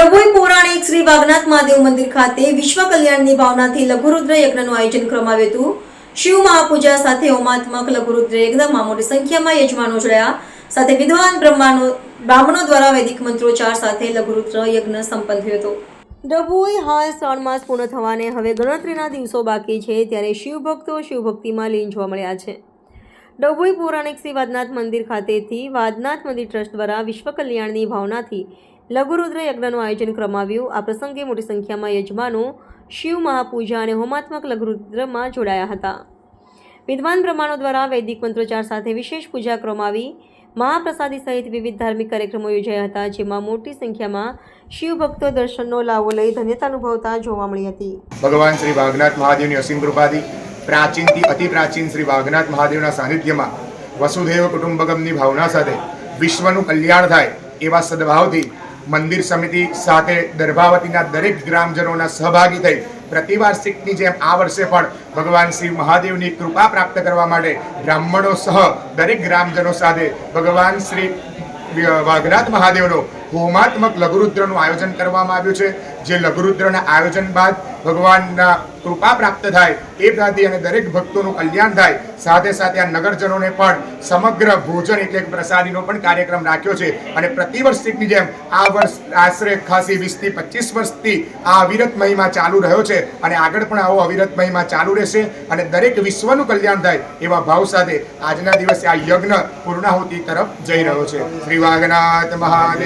ડભોઈ પૌરાણિક શ્રી વાઘનાથ મહાદેવ મંદિર ખાતે વિશ્વ કલ્યાણની ભાવનાથી લઘુરુદ્ર યજ્ઞનું આયોજન કરવામાં આવ્યું હતું। શિવ મહાપૂજા સાથે હોમાત્મક લઘુરુદ્ર યજ્ઞમાં મોટી સંખ્યામાં યજમાનો જોડાયા સાથે વિદ્વાન બ્રાહ્મણો દ્વારા વૈદિક મંત્રોચ્ચાર સાથે લઘુરુદ્ર યજ્ઞ સંપન્ન થયો હતો। ડભોઈ હાલ 3 માસ પૂર્ણ થવાને હવે ગણતરીના દિવસો બાકી છે, ત્યારે શિવભક્તો શિવભક્તિમાં લીન જોવા મળ્યા છે। ડભોઈ પૌરાણિક શ્રી વાઘનાથ મંદિર ખાતેથી વાઘનાથ મંદિર ટ્રસ્ટ દ્વારા વિશ્વ કલ્યાણની ભાવનાથી લઘુરુદ્ર યજ્ઞનું આયોજન કરવામાં આવ્યું। આ પ્રસંગે મોટી સંખ્યામાં યજમાનો શિવ મહાપૂજા અને હોમાત્મક લઘુરુદ્રમાં જોડાયા હતા। વિદ્વાન બ્રાહ્મણો દ્વારા વૈદિક મંત્રોચ્ચાર સાથે વિશેષ પૂજા કરવામાં આવી। મહાપ્રસાદી સહિત વિવિધ ધાર્મિક કાર્યક્રમો યોજાયા હતા, જેમાં મોટી સંખ્યામાં શિવ ભક્તો દર્શનનો લાવો લઈ ધન્યતા અનુભવતા જોવા મળી હતી। ભગવાન શ્રી વાઘનાથ મહાદેવની અસીમ કૃપાથી પ્રાચીનથી અતિ પ્રાચીન શ્રી વાઘનાથ મહાદેવના સાનિધ્યમાં વસુધૈવ કુટુંબકમની ભાવના સાથે વિશ્વનું કલ્યાણ થાય એવા સદભાવથી મંદિર સમિતિ સાથે દર્ભાવતીના દરેક ગ્રામજનોના સહભાગી થઈ પ્રતિવાર્ષિકની જેમ આ વર્ષે પણ ભગવાન શ્રી મહાદેવની કૃપા પ્રાપ્ત કરવા માટે બ્રાહ્મણો સહ દરેક ગ્રામજનો સાથે ભગવાન શ્રી વાઘનાથ મહાદેવનો હોમાત્મક લઘુરુદ્રનું આયોજન કરવામાં આવ્યું છે। જે લઘુરુદ્રના આયોજન બાદ ભગવાનના કૃપા પ્રાપ્ત થાય એ પ્રતિ અને દરેક ભક્તોનું કલ્યાણ થાય, સાથે સાથે આ નગરજનોને પણ સમગ્ર ભોજન એટલે પ્રસાદીનો પણ કાર્યક્રમ રાખ્યો છે। અને પ્રતિવર્ષની જેમ આ વર્ષ આશરે ખાસી 20 થી 25 વર્ષથી આ અવિરત મહિમા ચાલુ રહ્યો છે અને આગળ પણ આવો અવિરત મહિમા ચાલુ રહેશે અને દરેક વિશ્વનું કલ્યાણ થાય એવા ભાવ સાથે આજના દિવસે આ યજ્ઞ પૂર્ણાહુતિ તરફ જઈ રહ્યો છે। શ્રી વાઘનાથ મહાદેવ।